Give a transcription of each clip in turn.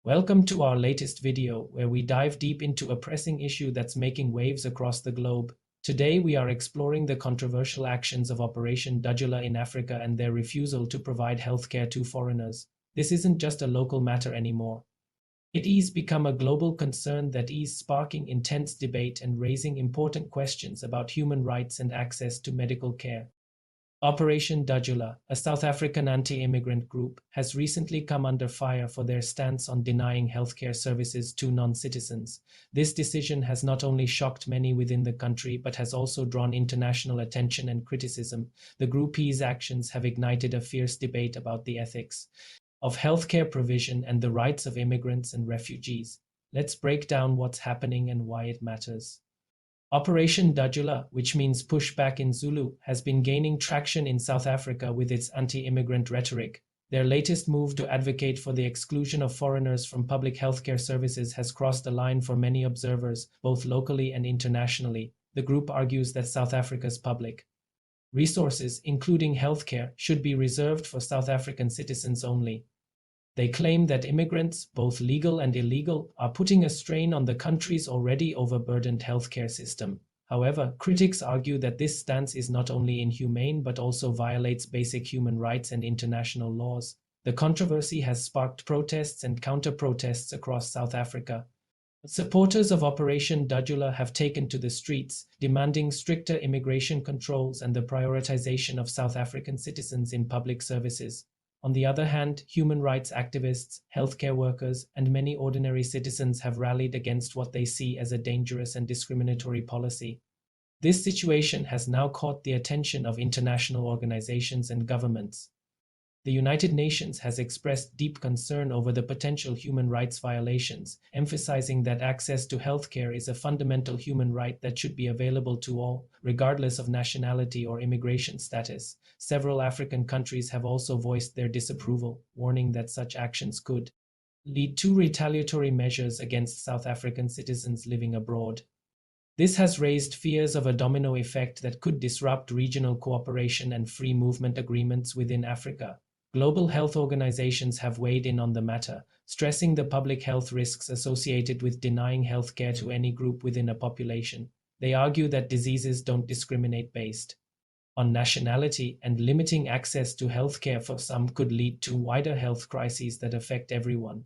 Welcome to our latest video, where we dive deep into a pressing issue that's making waves across the globe. Today we are exploring the controversial actions of Operation Dudula in Africa and their refusal to provide healthcare to foreigners. This isn't just a local matter anymore. It has become a global concern that is sparking intense debate and raising important questions about human rights and access to medical care. Operation Dudula, a South African anti-immigrant group, has recently come under fire for their stance on denying healthcare services to non-citizens. This decision has not only shocked many within the country but has also drawn international attention and criticism. The group's actions have ignited a fierce debate about the ethics of healthcare provision and the rights of immigrants and refugees. Let's break down what's happening and why it matters. Operation Dudula, which means pushback in Zulu, has been gaining traction in South Africa with its anti-immigrant rhetoric. Their latest move to advocate for the exclusion of foreigners from public healthcare services has crossed a line for many observers, both locally and internationally. The group argues that South Africa's public resources, including healthcare, should be reserved for South African citizens only. They claim that immigrants, both legal and illegal, are putting a strain on the country's already overburdened healthcare system. However, critics argue that this stance is not only inhumane but also violates basic human rights and international laws. The controversy has sparked protests and counter-protests across South Africa. Supporters of Operation Dudula have taken to the streets, demanding stricter immigration controls and the prioritization of South African citizens in public services. On the other hand, human rights activists, healthcare workers, and many ordinary citizens have rallied against what they see as a dangerous and discriminatory policy. This situation has now caught the attention of international organizations and governments. The United Nations has expressed deep concern over the potential human rights violations, emphasizing that access to healthcare is a fundamental human right that should be available to all, regardless of nationality or immigration status. Several African countries have also voiced their disapproval, warning that such actions could lead to retaliatory measures against South African citizens living abroad. This has raised fears of a domino effect that could disrupt regional cooperation and free movement agreements within Africa. Global health organizations have weighed in on the matter, stressing the public health risks associated with denying health care to any group within a population. They argue that diseases don't discriminate based on nationality, and limiting access to health care for some could lead to wider health crises that affect everyone.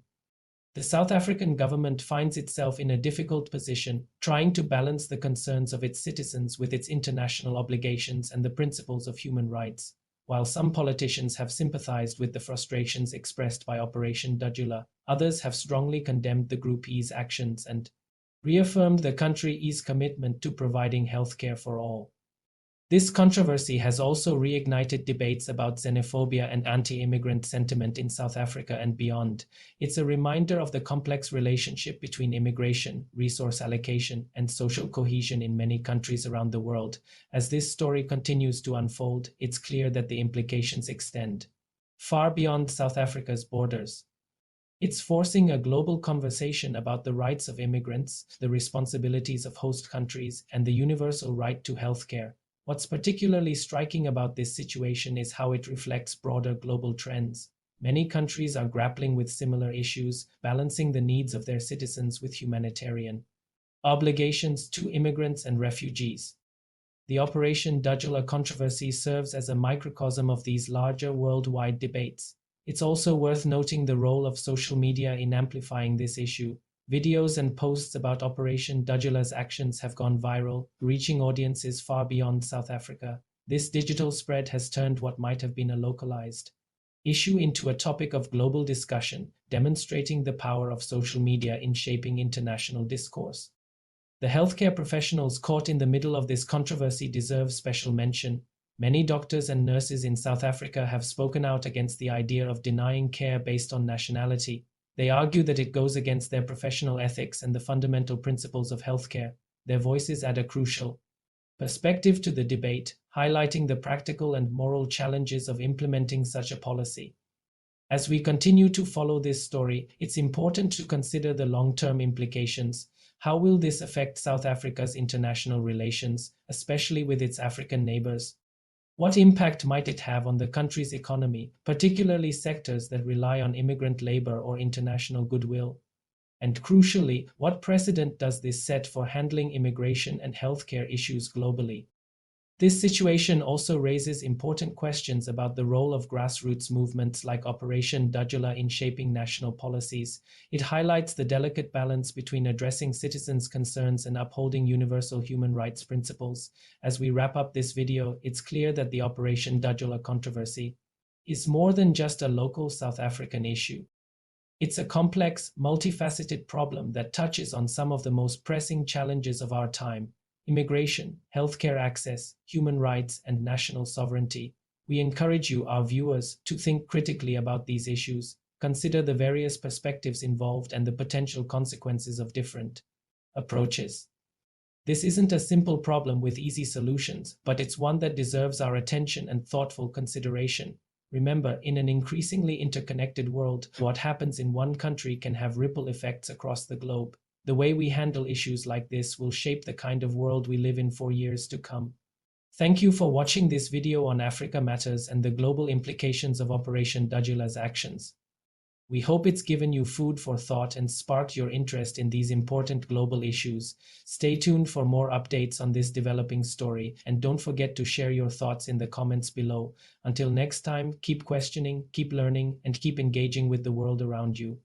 The South African government finds itself in a difficult position, trying to balance the concerns of its citizens with its international obligations and the principles of human rights. While some politicians have sympathized with the frustrations expressed by Operation Dudula, others have strongly condemned the group's actions and reaffirmed the country's commitment to providing healthcare for all. This controversy has also reignited debates about xenophobia and anti-immigrant sentiment in South Africa and beyond. It's a reminder of the complex relationship between immigration, resource allocation, and social cohesion in many countries around the world. As this story continues to unfold, it's clear that the implications extend far beyond South Africa's borders. It's forcing a global conversation about the rights of immigrants, the responsibilities of host countries, and the universal right to healthcare. What's particularly striking about this situation is how it reflects broader global trends. Many countries are grappling with similar issues, balancing the needs of their citizens with humanitarian obligations to immigrants and refugees. The Operation Dudula controversy serves as a microcosm of these larger worldwide debates. It's also worth noting the role of social media in amplifying this issue. Videos and posts about Operation Dudula's actions have gone viral, reaching audiences far beyond South Africa. This digital spread has turned what might have been a localized issue into a topic of global discussion, demonstrating the power of social media in shaping international discourse. The healthcare professionals caught in the middle of this controversy deserve special mention. Many doctors and nurses in South Africa have spoken out against the idea of denying care based on nationality. They argue that it goes against their professional ethics and the fundamental principles of healthcare. Their voices add a crucial perspective to the debate, highlighting the practical and moral challenges of implementing such a policy. As we continue to follow this story, it's important to consider the long-term implications. How will this affect South Africa's international relations, especially with its African neighbors? What impact might it have on the country's economy, particularly sectors that rely on immigrant labor or international goodwill? And crucially, what precedent does this set for handling immigration and healthcare issues globally? This situation also raises important questions about the role of grassroots movements like Operation Dudula in shaping national policies. It highlights the delicate balance between addressing citizens' concerns and upholding universal human rights principles. As we wrap up this video, it's clear that the Operation Dudula controversy is more than just a local South African issue. It's a complex, multifaceted problem that touches on some of the most pressing challenges of our time: immigration, healthcare access, human rights, and national sovereignty. We encourage you, our viewers, to think critically about these issues, consider the various perspectives involved and the potential consequences of different approaches. This isn't a simple problem with easy solutions, but it's one that deserves our attention and thoughtful consideration. Remember, in an increasingly interconnected world, what happens in one country can have ripple effects across the globe. The way we handle issues like this will shape the kind of world we live in for years to come. Thank you for watching this video on Africa Matters and the global implications of Operation Dudula's actions. We hope it's given you food for thought and sparked your interest in these important global issues. Stay tuned for more updates on this developing story, and don't forget to share your thoughts in the comments below. Until next time, keep questioning, keep learning, and keep engaging with the world around you.